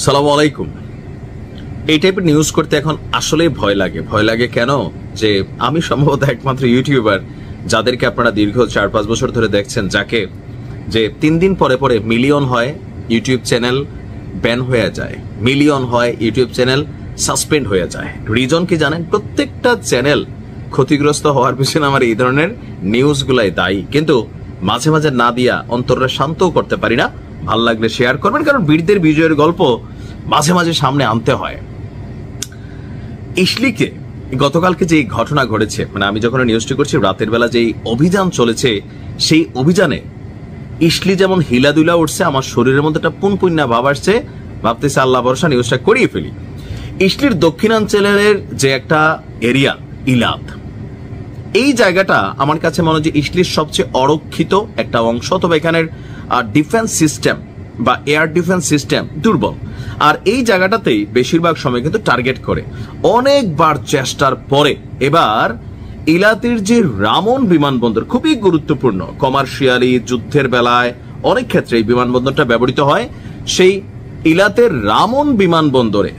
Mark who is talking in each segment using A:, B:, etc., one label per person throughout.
A: সালামু আলাইকুম। এই টাইপের নিউজ করতে এখন আসলেই ভয় লাগে কেন যে আমি সম্ভবত একমাত্র ইউটিউবার যাদেরকে আপনারা দীর্ঘ 4-5 বছর ধরে দেখছেন, যাকে যে 3 দিন পরে পরে মিলিয়ন হয় ইউটিউব চ্যানেল ব্যান হয়ে যায়, মিলিয়ন হয় ইউটিউব চ্যানেল সাসপেন্ড হয়ে যায়। রিজন কি জানেন? প্রত্যেকটা চ্যানেল ক্ষতিগ্রস্ত হওয়ার পিছনে আমার এই ধরনের নিউজগুলাই দায়ী। কিন্তু মাঝে মাঝে না দিয়া অন্তরটা শান্তও করতে পারি না। ভাল লাগলে শেয়ার করবেন, কারণ বীরদের বিজয়ের গল্প মাঝে মাঝে সামনে আনতে হয়। ইসলিকে গতকালকে যে ঘটনা ঘটেছে, মানে আমি যখন নিউজটি করছি রাতের বেলা যে অভিযান চলেছে, সেই অভিযানে ইসলি যেমন হিলাদুলা উঠছে, আমার শরীরের মধ্যে একটা পুনপুন্না ভাব আসছে। ভাবতেছে আল্লাহ ভরসা নিউজটা করিয়ে ফেলি। ইসলির দক্ষিণাঞ্চলের যে একটা এরিয়া ইলাদ, এই জায়গাটা আমার কাছে মনে হয় যে ইসলির সবচেয়ে অরক্ষিত একটা অংশ। তবে এখানের ডিফেন্স সিস্টেম বা এয়ার ডিফেন্স সিস্টেম দুর্বল, আর এই জায়গাটাতেই বেশিরভাগ সময় কিন্তু টার্গেট করে। অনেকবার চেষ্টার পরে এবার ইলাতের যে রামন বিমানবন্দর খুবই গুরুত্বপূর্ণ, কমার্শিয়ালি যুদ্ধের বেলায় অনেক ক্ষেত্রে এই বিমানবন্দরটা ব্যবহৃত হয়। সেই ইলাতের রামন বিমানবন্দরে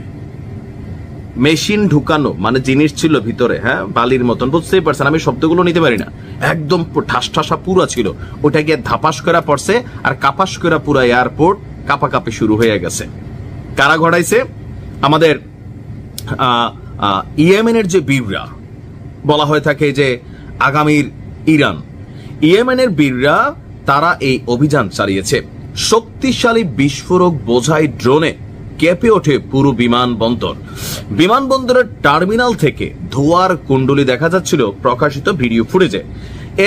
A: মেশিন ঢুকানো, মানে জিনিস ছিল ভিতরে, হ্যাঁ, বালির মতন, বুঝতেই পারছেন, আমি শব্দগুলো নিতে পারি না, একদম ঠাসা পুরা ছিল। ওটা গিয়ে ধাপাস করে পড়ছে, আর কাপাস করে পুরো এয়ারপোর্ট কাপাকাপি শুরু হয়ে গেছে। কারা ঘটাইছে? আমাদের ইয়েমেনের যে বীররা, বলা হয়ে থাকে যে আগামীর ইরান, ইয়েমেনের বীররা তারা এই অভিযান চালিয়েছে। শক্তিশালী বিস্ফোরক বোঝাই ড্রোনে কেঁপে ওঠে পুরো বিমানবন্দর। বিমানবন্দরের টার্মিনাল থেকে ধোঁয়ার কুণ্ডলি দেখা যাচ্ছিল প্রকাশিত ভিডিও ফুটেজে।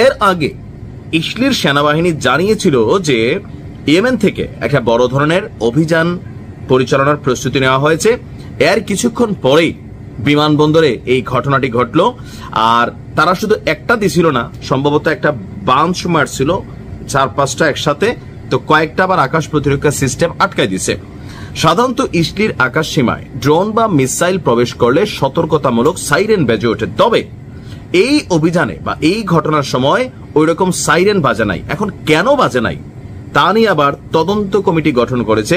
A: এর আগে ইসলির সেনাবাহিনী জানিয়েছিল যে ইয়েমেন থেকে একটা বড় ধরনের অভিযান পরিচালনার প্রস্তুতি নেওয়া হয়েছে। এর কিছুক্ষণ পরেই বিমানবন্দরে এই ঘটনাটি ঘটল। আর তারা শুধু একটা দিছিল না, সম্ভবত একটা বাঞ্চ মারছিল 4-5টা একসাথে, তো কয়েকটা আবার আকাশ প্রতিরক্ষা সিস্টেম আটকায় দিছে। সাধারণত ইসলির আকাশ সীমায় ড্রোন বা মিসাইল প্রবেশ করলে সতর্কতামূলক সাইরেন বেজে ওঠে, তবে এই অভিযানে বা এই ঘটনার সময় ওই রকম সাইরেন বাজে নাই। এখন কেন বাজে নাই তা নিয়ে আবার তদন্ত কমিটি গঠন করেছে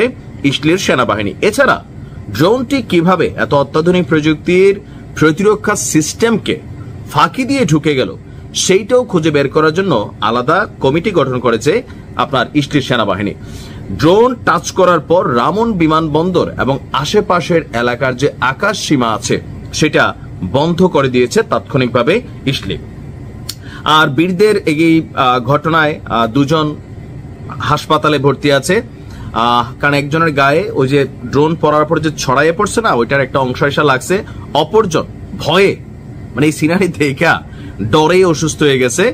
A: ইসলির সেনাবাহিনী। এছাড়া ড্রোনটি কিভাবে এত অত্যাধুনিক প্রযুক্তির প্রতিরক্ষা সিস্টেমকে ফাঁকি দিয়ে ঢুকে গেল সেইটাও খুঁজে বের করার জন্য আলাদা কমিটি গঠন করেছে আপনার ইসলির সেনাবাহিনী। ড্রোন টাচ করার পর রামন বিমানবন্দর এবং আশেপাশের এলাকার যে আকাশ সীমা আছে সেটা বন্ধ করে দিয়েছে তাৎক্ষণিকভাবে ইসলি। আর বীরদের এই ঘটনায় 2 জন হাসপাতালে ভর্তি আছে, কারণ একজনের গায়ে ওই যে ড্রোন পড়ার পর যে ছড়াইয়ে পড়ছে না, ওইটার একটা অংশ এসে লাগছে। অপরজন ভয়ে, মানে এই সিনারি দেখা ডরেই অসুস্থ হয়ে গেছে।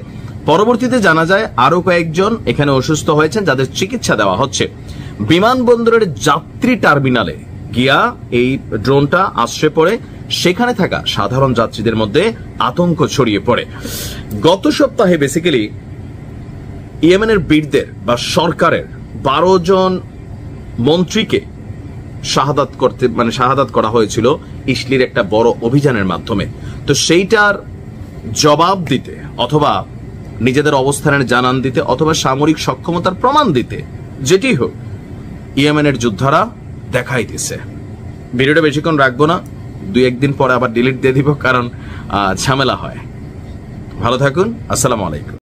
A: পরবর্তীতে জানা যায় আরো কয়েকজন এখানে অসুস্থ হয়েছেন, যাদের চিকিৎসা দেওয়া হচ্ছে। বিমানবন্দরের যাত্রী টার্মিনালে গিয়া এই ড্রোনটা আশ্রয় পড়ে, সেখানে থাকা সাধারণ যাত্রীদের মধ্যে আতঙ্ক ছড়িয়ে পড়ে। গত সপ্তাহে বেসিক্যালি ইয়েমেনের বীরদের বা সরকারের 12 জন মন্ত্রীকে শাহাদাত করা হয়েছিল ইসলির একটা বড় অভিযানের মাধ্যমে। তো সেইটার জবাব দিতে, অথবা নিজেদের অবস্থানের জানান দিতে, অথবা সামরিক সক্ষমতার প্রমাণ দিতে, যেটি হোক, ইয়েমেনের যোদ্ধারা দেখাই দিছে। ভিডিওটা বেশিক্ষণ রাখবো না, 2-1 দিন পরে আবার ডিলিট দিয়ে দিব, কারণ ঝামেলা হয়। ভালো থাকুন, আসসালামু আলাইকুম।